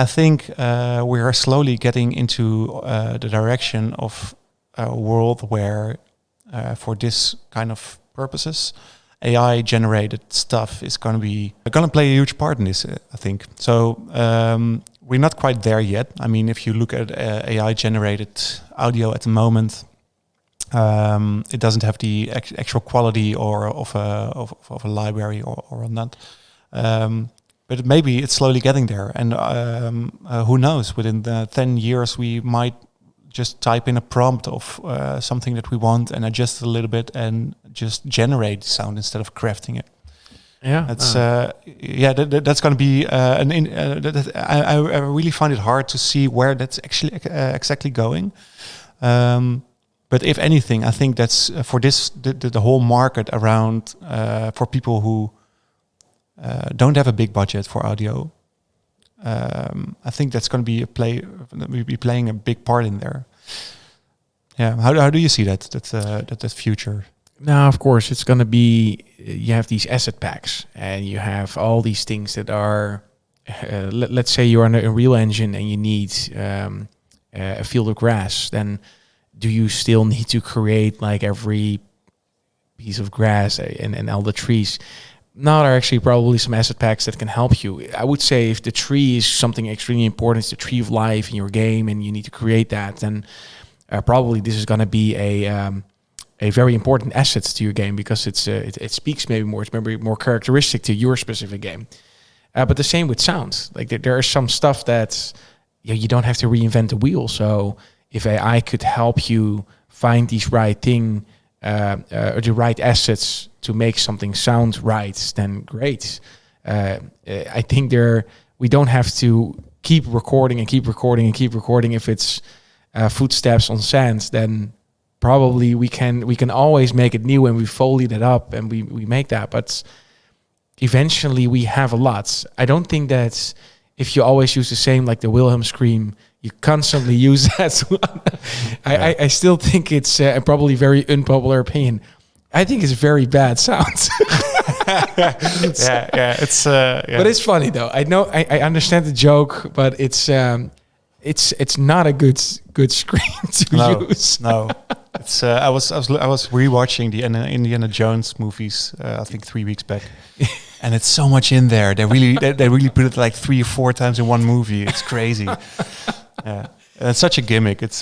I think we are slowly getting into the direction of a world where, for this kind of purposes, AI-generated stuff is going to play a huge part in this. I think so. We're not quite there yet. I mean, if you look at AI-generated audio at the moment, it doesn't have the actual quality or of a library or not. But maybe it's slowly getting there, and who knows? Within 10 years, we might just type in a prompt of something that we want and adjust it a little bit and just generate sound instead of crafting it. Yeah, that's that's going to be I really find it hard to see where that's actually exactly going. But if anything, I think that's for this the whole market around for people who don't have a big budget for audio. I think that's going to be playing a big part in there. Yeah, how do you see that future? Now, of course, it's going to be, you have these asset packs and you have all these things that are, let's say you're on a Unreal Engine and you need a field of grass, then do you still need to create like every piece of grass and all the trees? No, there are actually probably some asset packs that can help you. I would say if the tree is something extremely important, it's the tree of life in your game and you need to create that, then probably this is going to be a very important asset to your game because it speaks maybe more. It's maybe more characteristic to your specific game. But the same with sound. Like there is some stuff that you don't have to reinvent the wheel. So if AI could help you find these right thing or the right assets to make something sound right, then great. I think we don't have to keep recording and keep recording and keep recording. If it's footsteps on sand, then probably we can always make it new and we fold it up and we make that. But eventually we have a lot. I don't think that if you always use the same, like the Wilhelm scream, you constantly use that. I still think it's probably very unpopular opinion. I think it's very bad sound. But it's funny though. I know I understand the joke, but it's not a good scream to use. No. It's I was rewatching the Indiana Jones movies I think 3 weeks back, and it's so much in there. They really put it like 3 or 4 times in one movie. It's crazy. Yeah, it's such a gimmick. It's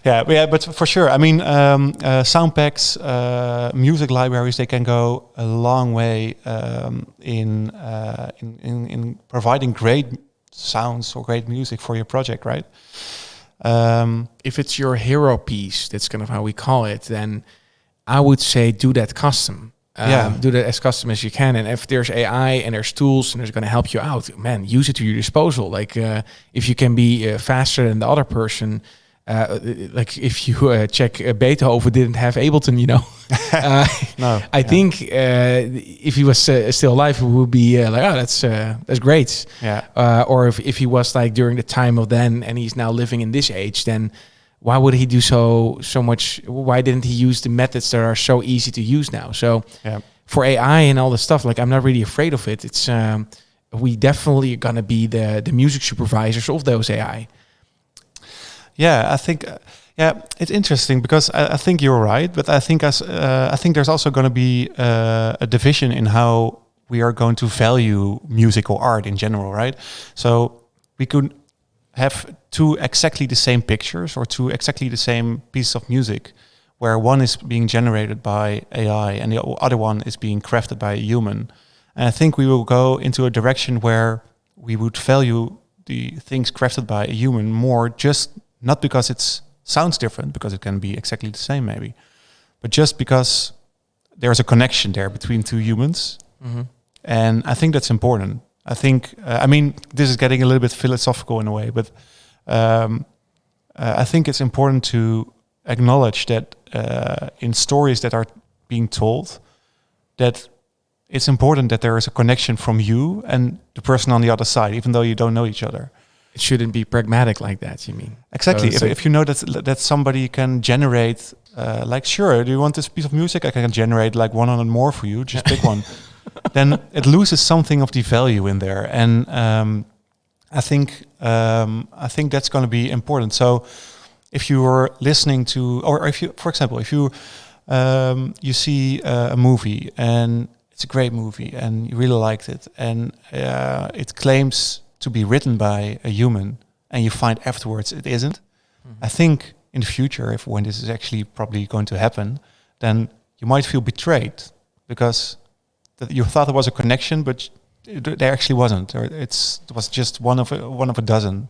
but for sure. I mean, sound packs, music libraries, they can go a long way in providing great sounds or great music for your project, right? If it's your hero piece, that's kind of how we call it, then I would say do that custom. Do that as custom as you can. And if there's AI and there's tools and there's going to help you out, man, use it to your disposal. Like if you can be faster than the other person, like if you check Beethoven didn't have Ableton, No. I think if he was still alive, it would be like, oh, that's great. Yeah. Or if he was like during the time of then and he's now living in this age, then why would he do so much? Why didn't he use the methods that are so easy to use now? So for AI and all the stuff, like I'm not really afraid of it. It's we definitely are gonna be the music supervisors of those AI. Yeah, I think it's interesting because I think you're right, but I think there's also going to be a division in how we are going to value musical art in general, right? So we could have 2 exactly the same pictures or 2 exactly the same pieces of music, where one is being generated by AI and the other one is being crafted by a human. And I think we will go into a direction where we would value the things crafted by a human more, just not because it sounds different, because it can be exactly the same maybe, but just because there's a connection there between 2 humans. Mm-hmm. And I think that's important. I think, I mean, this is getting a little bit philosophical in a way, but I think it's important to acknowledge that in stories that are being told, that it's important that there is a connection from you and the person on the other side, even though you don't know each other. It shouldn't be pragmatic like that, you mean? Exactly. If you know that somebody can generate, like, sure, do you want this piece of music? I can generate like 100 more for you. Just pick one. Then it loses something of the value in there. And I think that's going to be important. So if you were listening to, or if you, for example, if you you see a movie and it's a great movie and you really liked it, and it claims to be written by a human, and you find afterwards it isn't. I think in the future, if when this is actually probably going to happen, then you might feel betrayed because you thought there was a connection, but there actually wasn't, or it was just one of a dozen.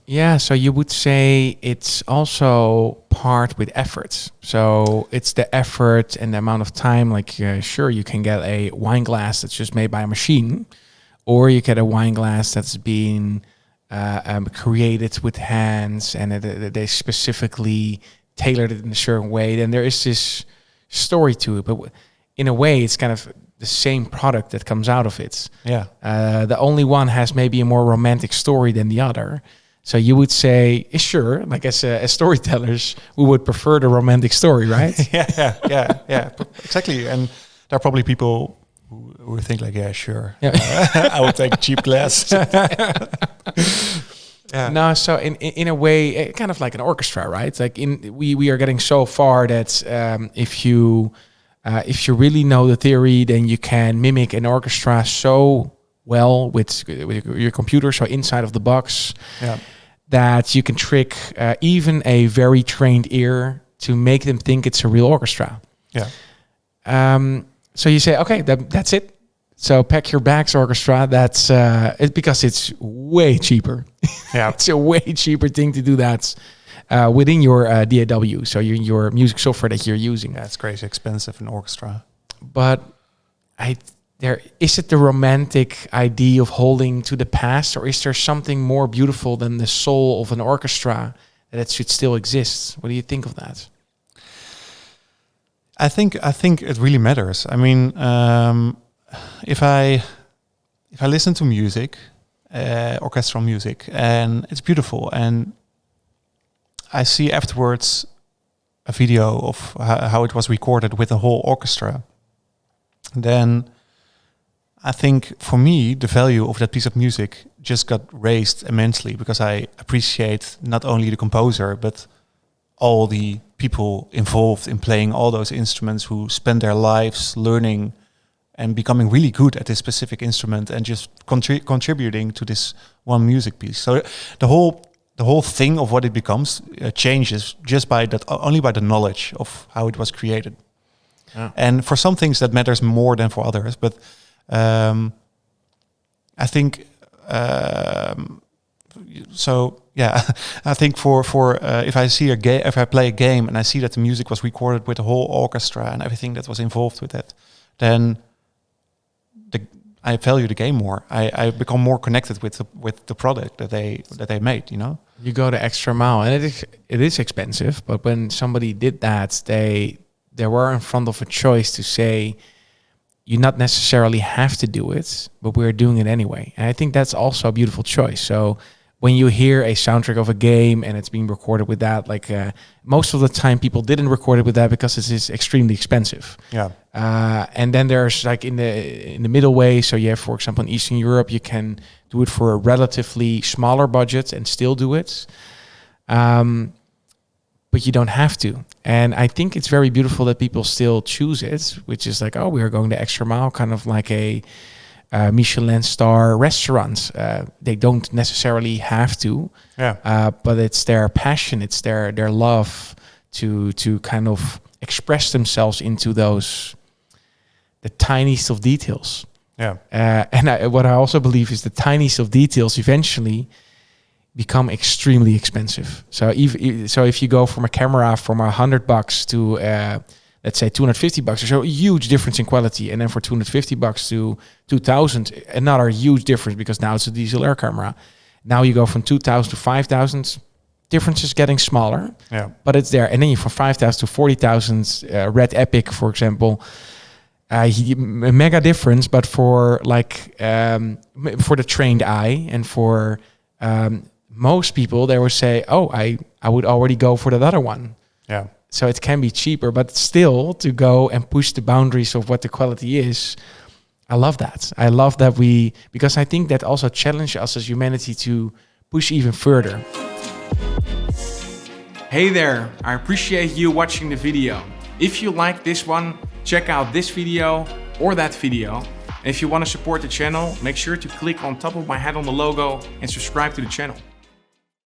Yeah, so you would say it's also part with efforts. So it's the effort and the amount of time. Like, sure, you can get a wine glass that's just made by a machine, or you get a wine glass that's been created with hands, and they specifically tailored it in a certain way. Then there is this story to it, but in a way, it's kind of the same product that comes out of it. Yeah. The only one has maybe a more romantic story than the other. So you would say, sure, like as storytellers, we would prefer the romantic story, right? yeah, exactly. And there are probably people who think like, yeah, sure, Yeah. I would take a cheap glass. Yeah. No, so in a way, kind of like an orchestra, right? Like we are getting so far that if you really know the theory, then you can mimic an orchestra so well with your computer, so inside of the box, that you can trick even a very trained ear to make them think it's a real orchestra. Yeah. So you say, okay, that's it. So pack your bags, orchestra. That's it's because it's way cheaper. Yeah. It's a way cheaper thing to do that within your DAW, so your music software that you're using. Yeah, it's crazy expensive in orchestra. But is it the romantic idea of holding to the past, or is there something more beautiful than the soul of an orchestra that it should still exist? What do you think of that? I think it really matters. I mean, if I listen to music, orchestral music, and it's beautiful, and I see afterwards a video of how it was recorded with the whole orchestra, then I think for me, the value of that piece of music just got raised immensely, because I appreciate not only the composer, but all the people involved in playing all those instruments, who spend their lives learning and becoming really good at this specific instrument, and just contributing to this one music piece. So the whole thing of what it becomes changes just by that, only by the knowledge of how it was created. Yeah. And for some things that matters more than for others, but I think so. Yeah, I think for if I play a game and I see that the music was recorded with the whole orchestra and everything that was involved with it, then I value the game more. I become more connected with the product that they made. You know, you go the extra mile, and it is expensive. But when somebody did that, they were in front of a choice to say, you not necessarily have to do it, but we're doing it anyway. And I think that's also a beautiful choice. So when you hear a soundtrack of a game and it's being recorded with that, like most of the time people didn't record it with that because it is extremely expensive. Yeah. And then there's like in the middle way. So you have, for example, in Eastern Europe, you can do it for a relatively smaller budget and still do it. But you don't have to. And I think it's very beautiful that people still choose it, which is like, oh, we are going the extra mile, kind of like a Michelin star restaurant. They don't necessarily have to, but it's their passion, it's their love to kind of express themselves into the tiniest of details. Yeah. And what I also believe is the tiniest of details eventually become extremely expensive. So if you go from a camera from $100 to let's say $250, there's a huge difference in quality. And then for $250 to $2,000, another huge difference, because now it's a DSLR camera. Now you go from $2,000 to $5,000, difference is getting smaller, but it's there. And then you from $5,000 to $40,000, Red Epic, for example, a mega difference. But for for the trained eye and for most people, they would say, oh, I would already go for that other one. Yeah. So it can be cheaper, but still to go and push the boundaries of what the quality is, I love that. Because I think that also challenges us as humanity to push even further. Hey there, I appreciate you watching the video. If you like this one, check out this video or that video. And if you want to support the channel, make sure to click on top of my head on the logo and subscribe to the channel.